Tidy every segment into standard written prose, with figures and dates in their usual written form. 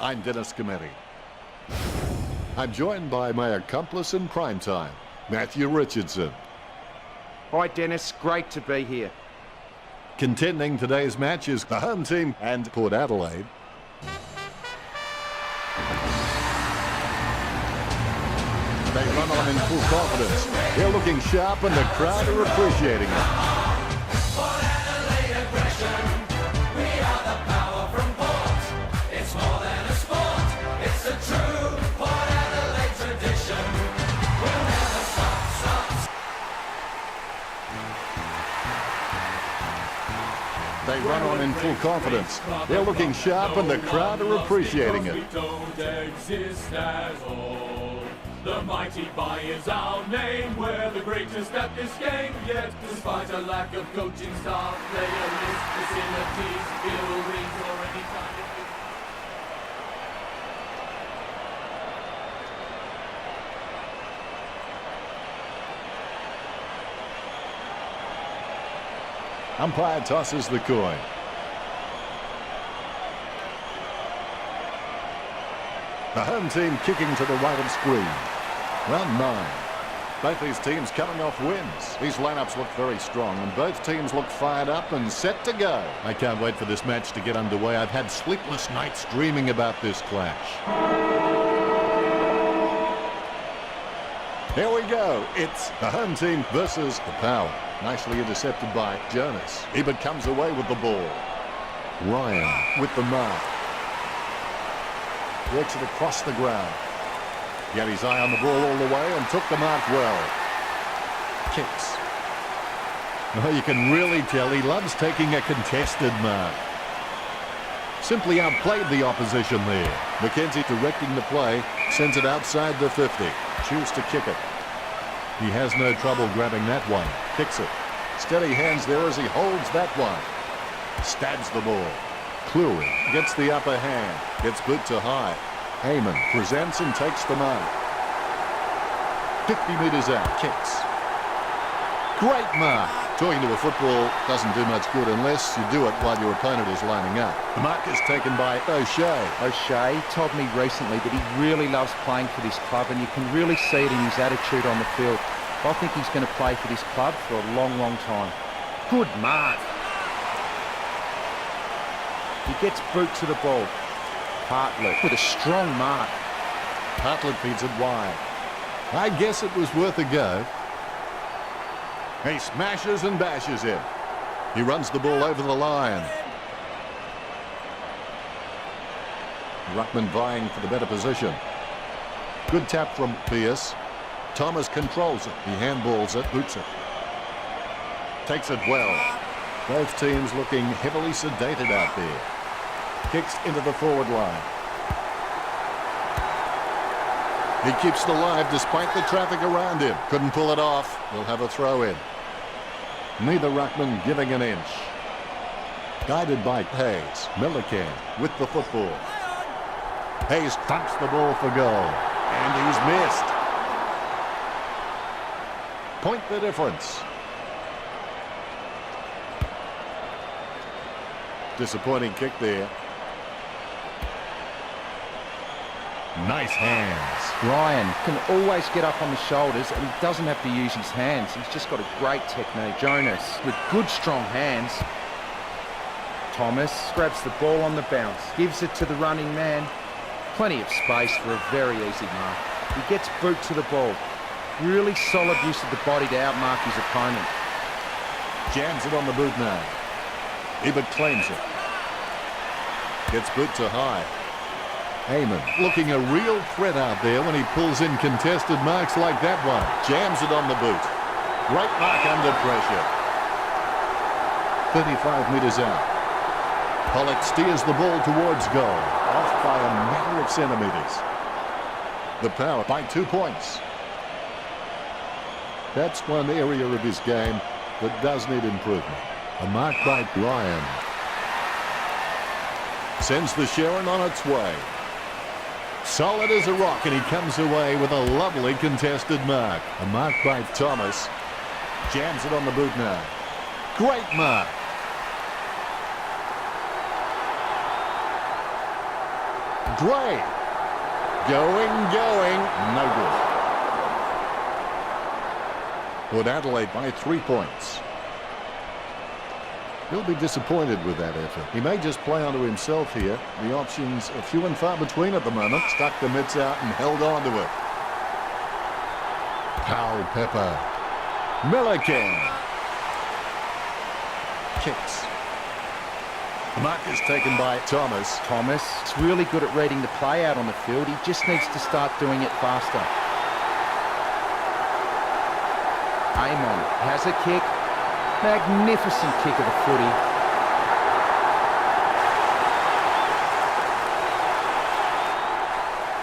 I'm Dennis Cometti. I'm joined by my accomplice in prime time, Matthew Richardson. Hi Dennis, great to be here. Contending today's match is the home team and Port Adelaide. They run on in full confidence. They're looking sharp and the crowd are appreciating it. They run on in full confidence. They're looking sharp and the crowd are appreciating it. We don't exist as all. The mighty Bai is our name. We're the greatest at this game. Yet, despite a lack of coaching staff, player list, facilities, buildings, or any kind of... Umpire tosses the coin. The home team kicking to the right of screen. Round 9. Both these teams coming off wins. These lineups look very strong and both teams look fired up and set to go. I can't wait for this match to get underway. I've had sleepless nights dreaming about this clash. Here we go. It's the home team versus the Power. Nicely intercepted by Jonas. Ebert comes away with the ball. Ryan with the mark. Works it across the ground. He had his eye on the ball all the way and took the mark well. Kicks. Oh, you can really tell he loves taking a contested mark. Simply outplayed the opposition there. McKenzie directing the play. Sends it outside the 50. Choose to kick it. He has no trouble grabbing that one. Kicks it. Steady hands there as he holds that one. Stabs the ball. Cleary gets the upper hand. Gets boot to high. Heyman presents and takes the mark. 50 metres out. Kicks. Great mark. Talking to a football doesn't do much good unless you do it while your opponent is lining up. The mark is taken by O'Shea. O'Shea told me recently that he really loves playing for this club and you can really see it in his attitude on the field. I think he's going to play for this club for a long, long time. Good mark. He gets boot to the ball. Hartlett with a strong mark. Hartlett feeds it wide. I guess it was worth a go. He smashes and bashes him. He runs the ball over the line. Ruckman vying for the better position. Good tap from Pierce. Thomas controls it. He handballs it, boots it. Takes it well. Both teams looking heavily sedated out there. Kicks into the forward line. He keeps it alive despite the traffic around him. Couldn't pull it off. We'll have a throw in. Neither ruckman giving an inch. Guided by Hayes. Millican with the football. Hayes thumps the ball for goal. And he's missed. Point the difference. Disappointing kick there. Nice hands. Ryan can always get up on the shoulders and he doesn't have to use his hands. He's just got a great technique. Jonas with good strong hands. Thomas grabs the ball on the bounce. Gives it to the running man. Plenty of space for a very easy mark. He gets boot to the ball. Really solid use of the body to outmark his opponent. Jams it on the boot now. Ebert claims it. Gets boot to high. Heyman looking a real threat out there when he pulls in contested marks like that one. Jams it on the boot. Great mark under pressure. 35 metres out. Pollock steers the ball towards goal. Off by a matter of centimetres. The Power by 2 points. That's one area of his game that does need improvement. A mark by Ryan. Sends the Sharon on its way. Solid as a rock, and he comes away with a lovely contested mark. A mark by Thomas. Jams it on the boot now. Great mark. Gray. Going. No good. Put Adelaide by 3 points. He'll be disappointed with that effort. He may just play onto himself here. The options are few and far between at the moment. Stuck the mitts out and held on to it. Powell Pepper. Milliken. Kicks. The mark is taken by Thomas. Thomas is really good at reading the play out on the field. He just needs to start doing it faster. Amon has a kick. Magnificent kick of the footy.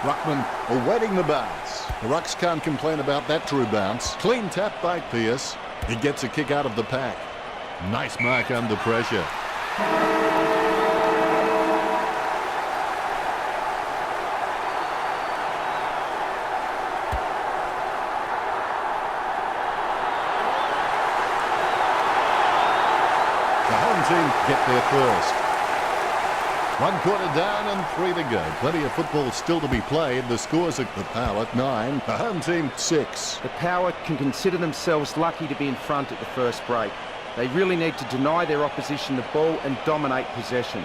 Ruckman awaiting the bounce. The Rucks can't complain about that true bounce. Clean tap by Pearce. He gets a kick out of the pack. Nice mark under pressure. Team get there first. 1 quarter down and 3 to go. Plenty of football still to be played. The scores are the Power 9, the home team 6. The Power can consider themselves lucky to be in front at the first break. They really need to deny their opposition the ball and dominate possession.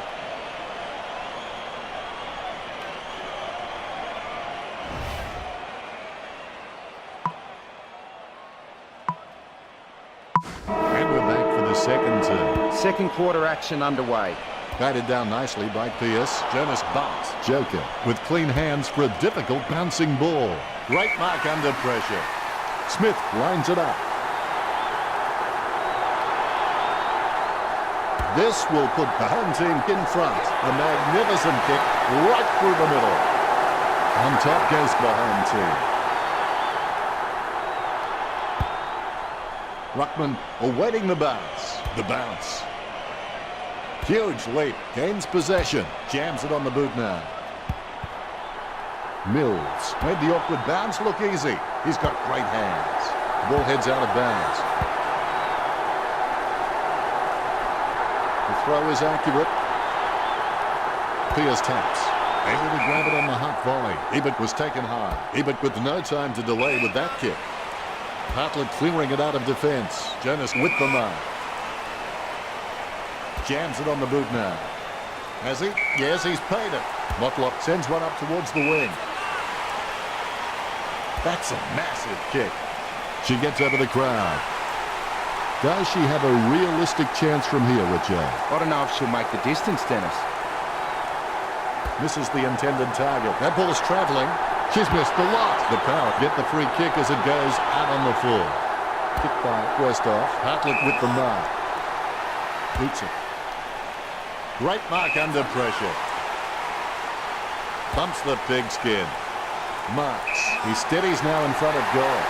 Second quarter action underway. Batted down nicely by Pearce. Jonas bumps. Joker with clean hands for a difficult bouncing ball. Great mark under pressure. Smith lines it up. This will put the home team in front. A magnificent kick right through the middle. On top goes the home team. Ruckman awaiting the bounce. The bounce. Huge leap. Gains possession. Jams it on the boot now. Mills made the awkward bounce look easy. He's got great hands. The ball heads out of bounds. The throw is accurate. Pearce taps. Able to grab it on the hot volley. Ebert was taken high. Ebert with no time to delay with that kick. Hartlett clearing it out of defence. Jonas with the mark. Jams it on the boot now. Has he? Yes, he's paid it. Motlop sends one up towards the wing. That's a massive kick. She gets over the crowd. Does she have a realistic chance from here, Richard? I don't know if she'll make the distance, Dennis. Misses the intended target. That ball is travelling. She's missed the lot. The Power get the free kick as it goes out on the full. Kick by Westhoff. Hartlett with the mark. Boots it. Great mark under pressure. Bumps the pigskin. Marks. He steadies now in front of goal.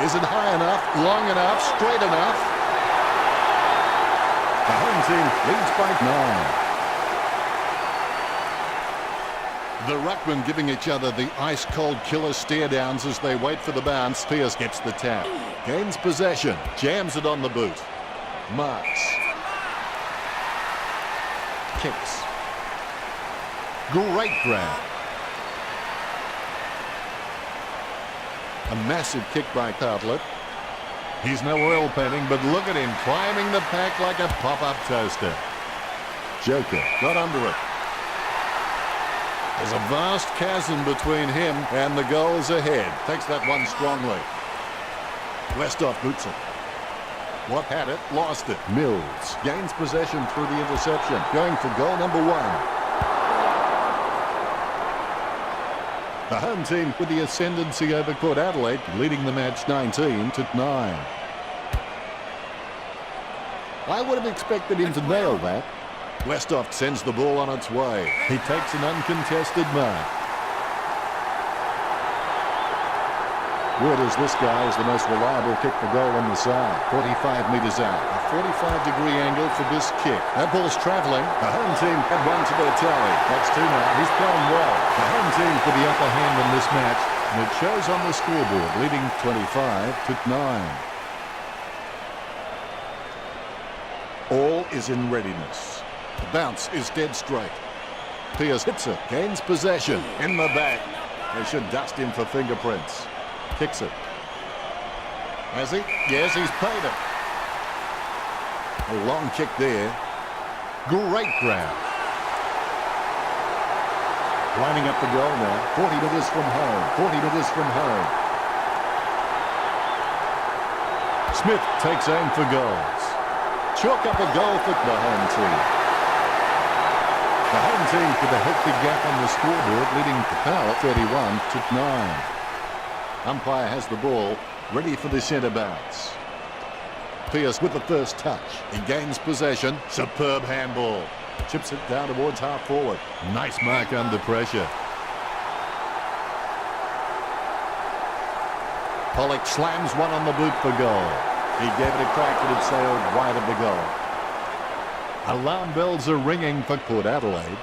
Isn't high enough, long enough, straight enough. The home team leads by 9. The Ruckman giving each other the ice-cold killer stare-downs as they wait for the bounce. Pearce gets the tap. Gains possession. Jams it on the boot. Marks. Kicks. Great grab. A massive kick by Hartlett. He's no oil painting, but look at him climbing the pack like a pop-up toaster. Joker got under it. There's a vast chasm between him and the goals ahead. Takes that one strongly. Westhoff boots it. What had it, lost it. Mills gains possession through the interception. Going for goal number 1. The home team with the ascendancy over Port Adelaide, leading the match 19-9. I would have expected him to nail that. Westhoff sends the ball on its way. He takes an uncontested mark. Word is this guy is the most reliable kick for goal on the side. 45 metres out. A 45-degree angle for this kick. That ball's travelling. The home team had one to their tally. That's 2 now. He's playing well. The home team for the upper hand in this match. And it shows on the scoreboard, leading 25-9. All is in readiness. The bounce is dead straight. Pierce hits it, gains possession, in the back. They should dust him for fingerprints. Kicks it. Has he? Yes, he's paid it. A long kick there. Great grab. Lining up the goal now. 40 metres from home. 40 metres from home. Smith takes aim for goals. Chalk up a goal for the home team. The home team with a healthy gap on the scoreboard, leading to power 31-9. Umpire has the ball, ready for the centre bounce. Pierce with the first touch. He gains possession. Superb handball. Chips it down towards half forward. Nice mark under pressure. Pollock slams one on the boot for goal. He gave it a crack, but it sailed wide of the goal. Alarm bells are ringing for Port Adelaide.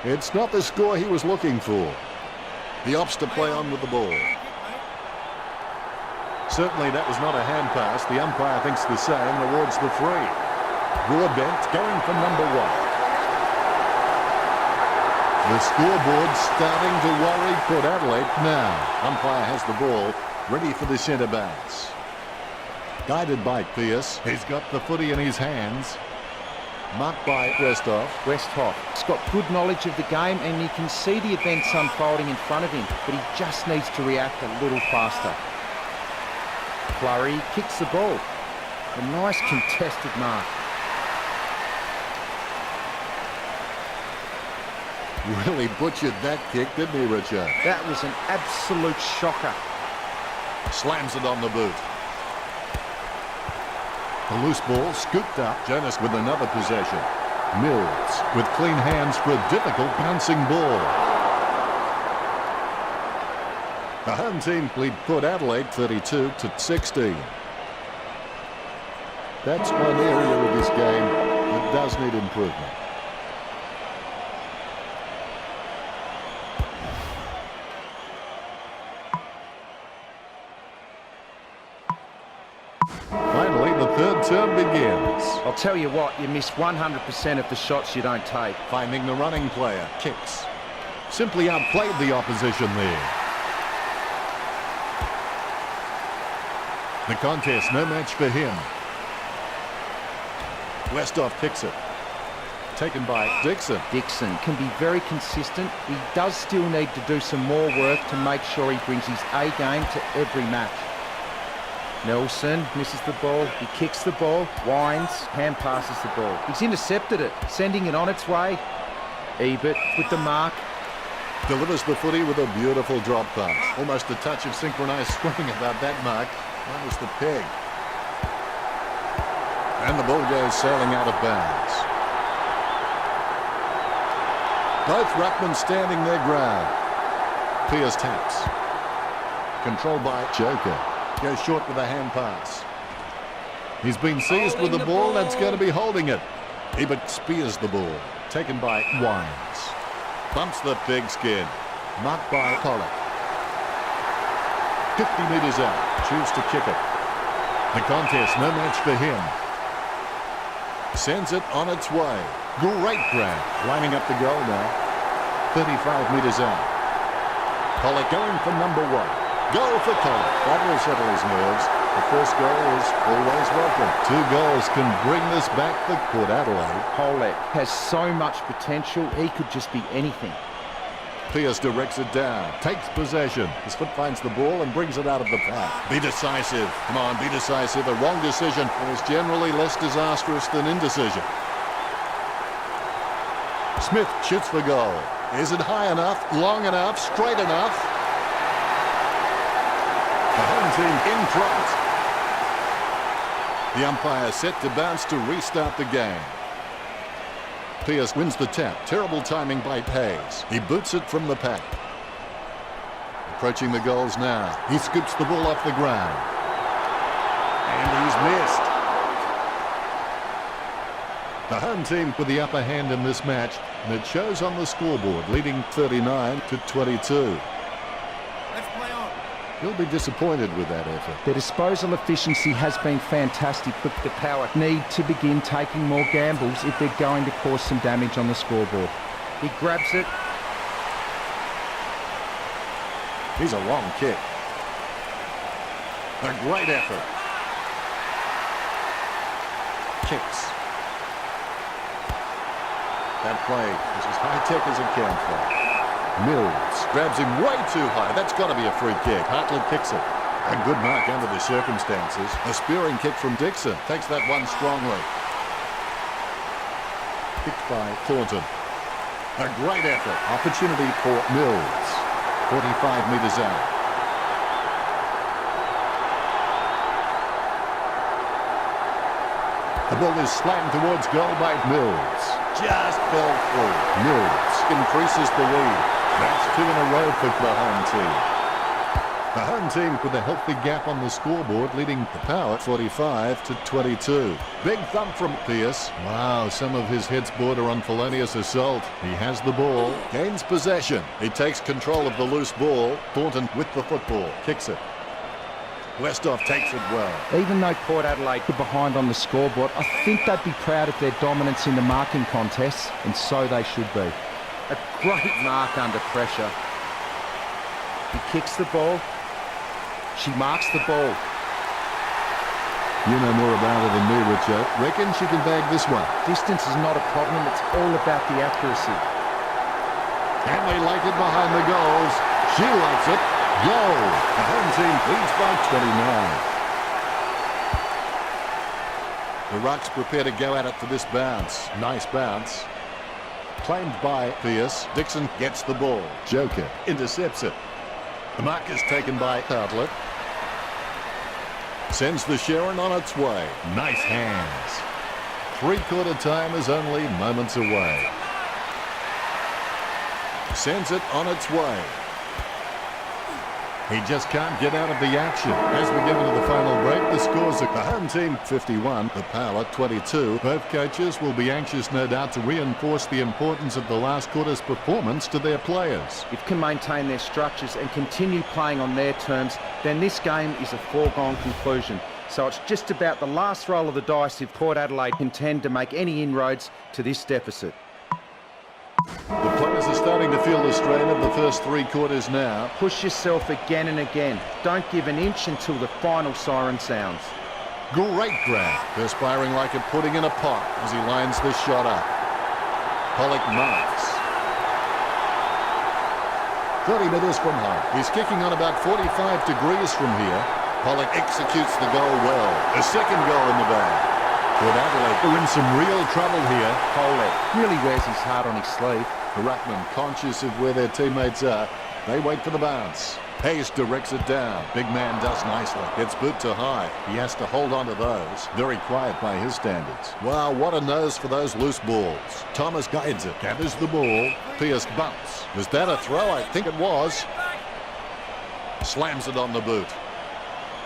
It's not the score he was looking for. He opts to play on with the ball. Certainly that was not a hand pass. The umpire thinks the same, awards the free. Broadbent going for number 1. The scoreboard starting to worry Port Adelaide now. Umpire has the ball, ready for the centre bounce. Guided by Pierce. He's got the footy in his hands. Marked by Westhoff. Westhoff. He's got good knowledge of the game and you can see the events unfolding in front of him, but he just needs to react a little faster. Flurry kicks the ball. A nice contested mark. Really butchered that kick, didn't he, Richard? That was an absolute shocker. Slams it on the boot. A loose ball scooped up. Jonas with another possession. Mills with clean hands for a difficult bouncing ball. The home team lead Port Adelaide 32-16. That's one area of this game that does need improvement. Finally, the third term begins. I'll tell you what, you miss 100% of the shots you don't take. Finding the running player. Kicks. Simply outplayed the opposition there. The contest, no match for him. Westhoff kicks it. Taken by Dixon. Dixon can be very consistent. He does still need to do some more work to make sure he brings his A game to every match. Nelson misses the ball. He kicks the ball, winds, hand passes the ball. He's intercepted it, sending it on its way. Ebert with the mark. Delivers the footy with a beautiful drop pass. Almost a touch of synchronised scoring about that mark. That was the peg. And the ball goes sailing out of bounds. Both ruckmen standing their ground. Pierce taps. Controlled by Joker. Goes short with a hand pass. He's been seized with the ball. That's going to be holding it. Ebert spears the ball. Taken by Wines. Bumps the pigskin. Marked by Pollock. 50 metres out. Choose to kick it. The contest, no match for him. Sends it on its way. Great grab. Lining up the goal now. 35 metres out. Pollock going for number 1. Goal for Pollock. That will settle his nerves. The first goal is always welcome. 2 goals can bring this back for Port Adelaide. Pollock has so much potential. He could just be anything. Pierce directs it down. Takes possession. His foot finds the ball and brings it out of the path. Be decisive. Come on, be decisive. A wrong decision is generally less disastrous than indecision. Smith shoots for goal. Is it high enough, long enough, straight enough? The home team in front. The umpire set to bounce to restart the game. Pierce wins the tap. Terrible timing by Hayes. He boots it from the pack. Approaching the goals now. He scoops the ball off the ground. And he's missed. The home team with the upper hand in this match, and it shows on the scoreboard, leading 39-22. Let's play on. He'll be disappointed with that effort. Their disposal efficiency has been fantastic, but the Power need to begin taking more gambles if they're going to cause some damage on the scoreboard. He grabs it. He's a long kick. A great effort. Kicks. That play is as high-tech as it can play. Mills grabs him way too high. That's got to be a free kick. Hartlett kicks it. A good mark under the circumstances. A spearing kick from Dixon. Takes that one strongly. Kicked by Thornton. A great effort. Opportunity for Mills. 45 metres out. The ball is slammed towards goal by Mills. Just fell through. Mills increases the lead. That's 2 in a row for the home team. The home team with a healthy gap on the scoreboard, leading the Power 45-22. Big thump from Pearce. Wow, some of his hits border on felonious assault. He has the ball, gains possession. He takes control of the loose ball. Thornton with the football, kicks it. Westhoff takes it well. Even though Port Adelaide are behind on the scoreboard, I think they'd be proud of their dominance in the marking contests, and so they should be. A great mark under pressure. He kicks the ball. She marks the ball. You know more about it than me, Richard. Reckon she can bag this one. Distance is not a problem. It's all about the accuracy. And they like it behind the goals. She likes it. Goal. The home team leads by 29. The Rucks prepare to go at it for this bounce. Nice bounce. Claimed by Pearce. Dixon gets the ball. Joker intercepts it. The mark is taken by Hartlett. Sends the Sharon on its way. Nice hands. Three-quarter time is only moments away. Sends it on its way. He just can't get out of the action. As we get into the final break, the scores are the home team 51, the Power 22. Both coaches will be anxious, no doubt, to reinforce the importance of the last quarter's performance to their players. If they can maintain their structures and continue playing on their terms, then this game is a foregone conclusion. So it's just about the last roll of the dice if Port Adelaide intend to make any inroads to this deficit. The players are starting to feel the strain of the first 3 quarters now. Push yourself again and again. Don't give an inch until the final siren sounds. Great grab. Perspiring like a pudding in a pot as he lines the shot up. Pollock marks. 30 metres from home. He's kicking on about 45 degrees from here. Pollock executes the goal well. A second goal in the bag. Port Adelaide are in some real trouble here. Pollock really wears his heart on his sleeve. The Ruckman, conscious of where their teammates are, they wait for the bounce. Hayes directs it down. Big man does nicely. Gets boot to high. He has to hold on to those. Very quiet by his standards. Wow, what a nose for those loose balls. Thomas guides it. Gathers the ball. Pearce bumps. Was that a throw? I think it was. Slams it on the boot.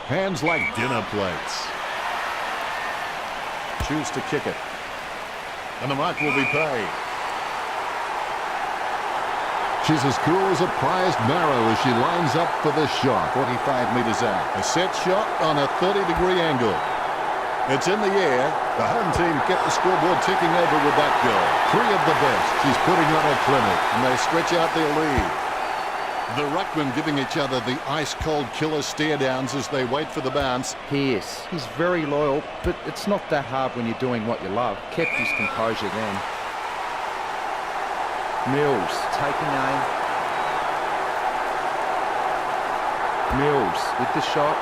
Hands like dinner plates. Choose to kick it. And the mark will be paid. She's as cool as a prized marrow as she lines up for the shot. 45 metres out. A set shot on a 30-degree angle. It's in the air. The home team kept the scoreboard ticking over with that goal. 3 of the best. She's putting on a clinic, and they stretch out their lead. The Ruckmen giving each other the ice-cold killer stare-downs as they wait for the bounce. Pearce, he's very loyal, but it's not that hard when you're doing what you love. Kept his composure then. Mills, taking aim. Mills with the shot.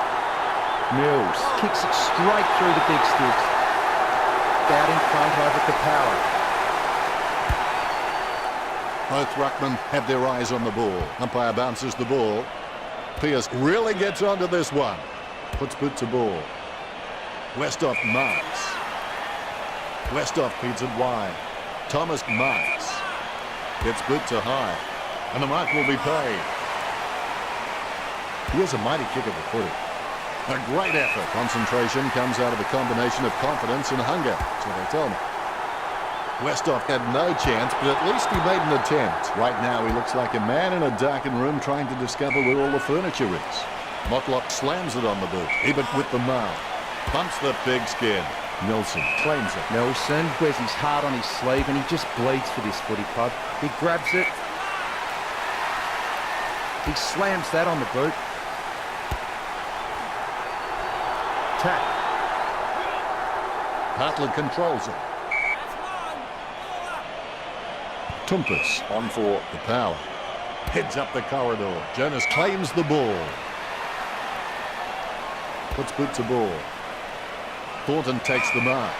Mills kicks it straight through the big sticks. Out in front over the Power. Both Ruckmen have their eyes on the ball. Umpire bounces the ball. Pearce really gets onto this one. Puts boot to ball. Westhoff marks. Westhoff feeds it wide. Thomas marks. Gets boot to high. And the mark will be paid. Here's a mighty kick at the footy. A great effort. Concentration comes out of a combination of confidence and hunger, so they tell me. Westhoff had no chance, but at least he made an attempt. Right now, he looks like a man in a darkened room trying to discover where all the furniture is. Motlop slams it on the boot. Ebert with the mark. Bumps the pigskin. Nelson claims it. Nelson wears his heart on his sleeve and he just bleeds for this footy club. He grabs it. He slams that on the boot. Tap. Hartley controls it. Tumpus on for the power. Heads up the corridor. Jonas claims the ball. Puts boot to ball. Thornton takes the mark.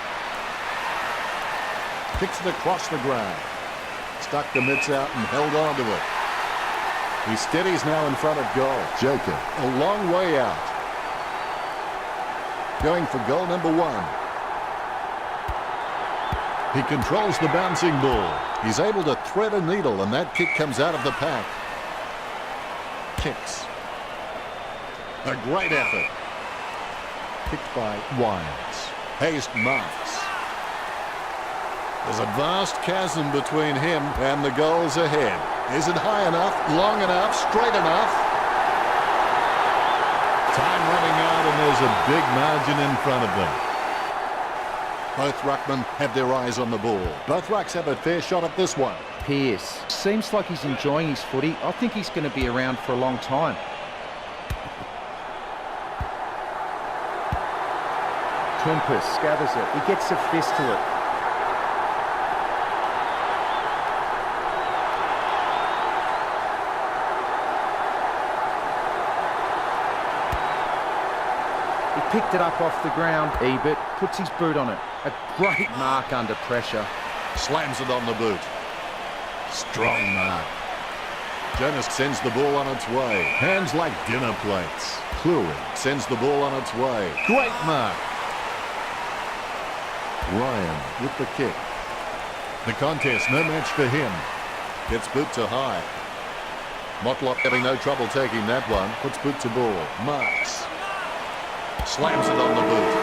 Kicks it across the ground. Stuck the mitts out and held on to it. He steadies now in front of goal. Joker, a long way out. Going for goal number 1. He controls the bouncing ball. He's able to thread a needle, and that kick comes out of the pack. Kicks. A great effort. Kicked by Wines. Hayes marks. There's a vast chasm between him and the goals ahead. Is it high enough, long enough, straight enough? Time running out, and there's a big margin in front of them. Both ruckmen have their eyes on the ball. Both rucks have a fair shot at this one. Pearce seems like he's enjoying his footy. I think he's going to be around for a long time. Tumpus gathers it. He gets a fist to it. He picked it up off the ground. Ebert puts his boot on it. A great mark under pressure. Slams it on the boot. Strong mark. Jonas sends the ball on its way. Hands like dinner plates. Cleary sends the ball on its way. Great mark. Ryan with the kick. The contest, no match for him. Gets boot to high. Motlop having no trouble taking that one. Puts boot to ball. Marks. Slams it on the boot.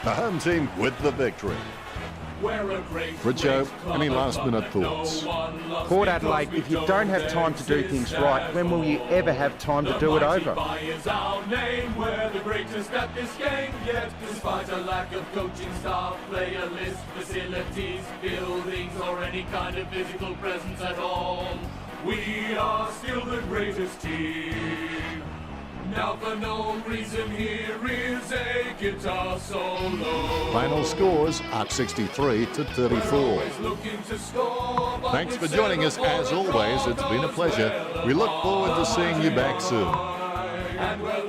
The home team with the victory. Richo, any last-minute thoughts? Port Adelaide, if you don't have time to do things right, when will you ever have time to do it over? We're the greatest at this game yet, despite a lack of coaching staff, player list, facilities, buildings, or any kind of physical presence at all. We are still the greatest team. Now for no reason, here is a guitar solo. Final scores are 63-34. Thanks for joining us as always. It's been a pleasure. We look forward to seeing you back soon. And we're